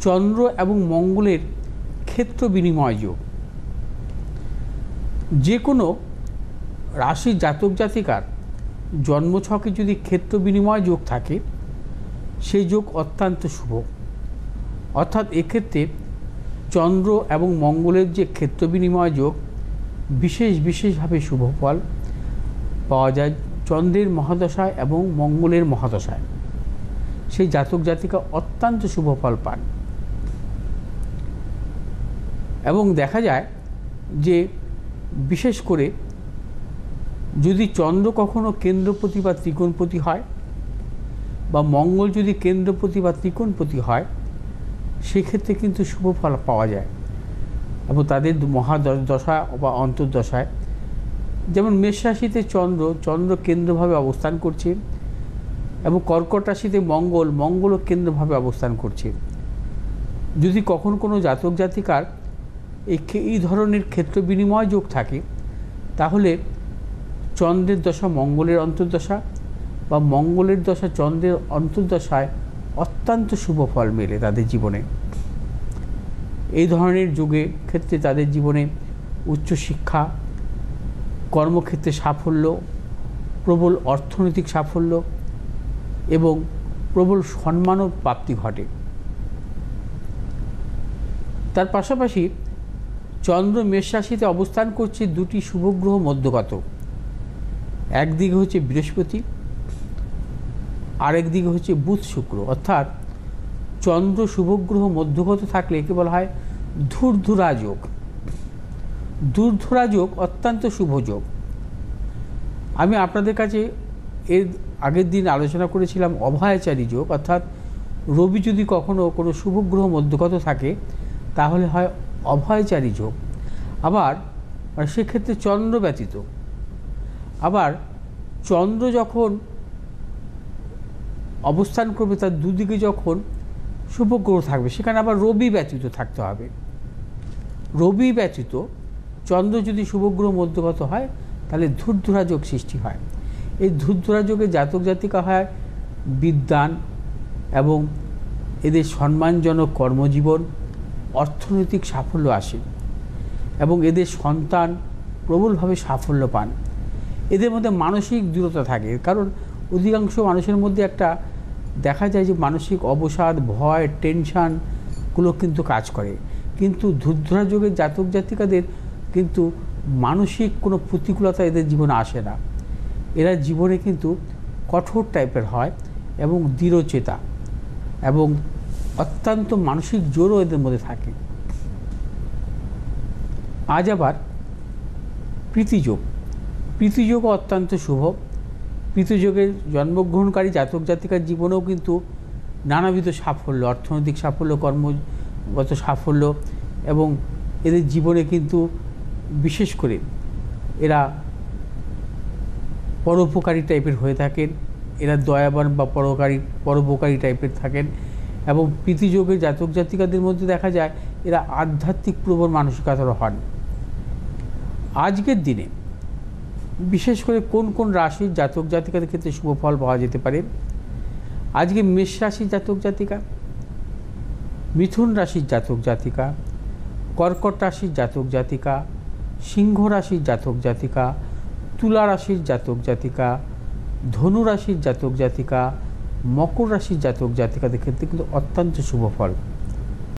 চন্দ্র এবং মঙ্গলের ক্ষেত্র বিনিময় যোগ। যে কোনো রাশির জাতক জাতিকার জন্মছকে যদি ক্ষেত্র বিনিময় যোগ থাকে, সেই যোগ অত্যন্ত শুভ। অর্থাৎ এক্ষেত্রে চন্দ্র এবং মঙ্গলের যে ক্ষেত্র বিনিময় যোগ বিশেষভাবে শুভ ফল পাওয়া যায় চন্দ্রের মহাদশায় এবং মঙ্গলের মহাদশায়। সেই জাতক জাতিকা অত্যন্ত শুভ ফল পান। এবং দেখা যায় যে বিশেষ করে যদি চন্দ্র কখনো কেন্দ্রপতি বা ত্রিকোণপতি হয়, বা মঙ্গল যদি কেন্দ্রপতি বা ত্রিকোণপতি হয়, সেক্ষেত্রে কিন্তু শুভ ফল পাওয়া যায়। এবং তাদের মহাদশা বা অন্তর্দশায়, যেমন মেষ রাশিতে চন্দ্র কেন্দ্রভাবে অবস্থান করছে, এবং কর্কট রাশিতে মঙ্গলও কেন্দ্রভাবে অবস্থান করছে। যদি কখনো কোনো জাতক জাতিকার এই ধরনের ক্ষেত্র বিনিময় যোগ থাকে, তাহলে চন্দ্রের দশা মঙ্গলের অন্তর্দশা বা মঙ্গলের দশা চন্দ্রের অন্তর্দশায় অত্যন্ত শুভ ফল মেলে তাদের জীবনে। এই ধরনের যুগে ক্ষেত্রে তাদের জীবনে উচ্চশিক্ষা, কর্মক্ষেত্রে সাফল্য, প্রবল অর্থনৈতিক সাফল্য এবং প্রবল সম্মানও প্রাপ্তি ঘটে। তার পাশাপাশি চন্দ্র মেষ রাশিতে অবস্থান করছে দুটি শুভগ্রহ মধ্যগত। একদিকে হচ্ছে বৃহস্পতি, আরেকদিকে হচ্ছে বুধ শুক্র। অর্থাৎ চন্দ্র শুভগ্রহ মধ্যগত থাকলে একে বলা হয় ধূর্ধরা যোগ। ধূর্ধরা যোগ অত্যন্ত শুভ যোগ। আমি আপনাদের কাছে এর আগের দিন আলোচনা করেছিলাম অভয়াচারী যোগ। অর্থাৎ রবি যদি কখনো কোনো শুভগ্রহ মধ্যগত থাকে, তাহলে হয় অভয়াচারী যোগ। আবার সেক্ষেত্রে চন্দ্র ব্যতীত, আবার চন্দ্র যখন অবস্থান করবে তার দুদিকে যখন শুভগ্রহ থাকবে, সেখানে আবার রবি ব্যতীত থাকতে হবে। রবি ব্যতীত চন্দ্র যদি শুভগ্রহ মধ্যগত হয়, তাহলে ধূর্ধরা যোগ সৃষ্টি হয়। এই ধূর্ধরা যোগে জাতক জাতিকা হয় বিদ্বান, এবং এদের সম্মানজনক কর্মজীবন, অর্থনৈতিক সাফল্য আসে, এবং এদের সন্তান প্রবলভাবে সাফল্য পান। এদের মধ্যে মানসিক দৃঢ়তা থাকে, কারণ অধিকাংশ মানুষের মধ্যে একটা দেখা যায় যে মানসিক অবসাদ, ভয়, টেনশানগুলো কিন্তু কাজ করে। কিন্তু ধূর্ধরা যোগের জাতক জাতিকাদের কিন্তু মানসিক কোনো প্রতিকূলতা এদের জীবনে আসে না। এরা জীবনে কিন্তু কঠোর টাইপের হয় এবং দৃঢ়চেতা, এবং অত্যন্ত মানসিক জোরও এদের মধ্যে থাকে। আজ আবার প্রীতিযোগও অত্যন্ত শুভ। প্রীতিযোগের জন্মগ্রহণকারী জাতক জাতিকার জীবনেও কিন্তু নানাবিধ সাফল্য, অর্থনৈতিক সাফল্য, কর্মগত সাফল্য, এবং এদের জীবনে কিন্তু বিশেষ করে এরা পরোপকারী টাইপের হয়ে থাকেন। এরা দয়াবান বা পরোপকারী টাইপের থাকেন। এবং প্রীতিযোগের জাতক জাতিকাদের মধ্যে দেখা যায় এরা আধ্যাত্মিক প্রবণ মানসিকতার হন। আজকের দিনে বিশেষ করে কোন কোন রাশির জাতক জাতিকাদের ক্ষেত্রে শুভ ফল পাওয়া যেতে পারে? আজকে মেষ রাশির জাতক জাতিকা, মিথুন রাশির জাতক জাতিকা, কর্কট রাশির জাতক জাতিকা, সিংহ রাশির জাতক জাতিকা, তুলা রাশির জাতক জাতিকা, ধনু রাশির জাতক জাতিকা, মকর রাশির জাতক জাতিকাদের ক্ষেত্রে কিন্তু অত্যন্ত শুভ ফল।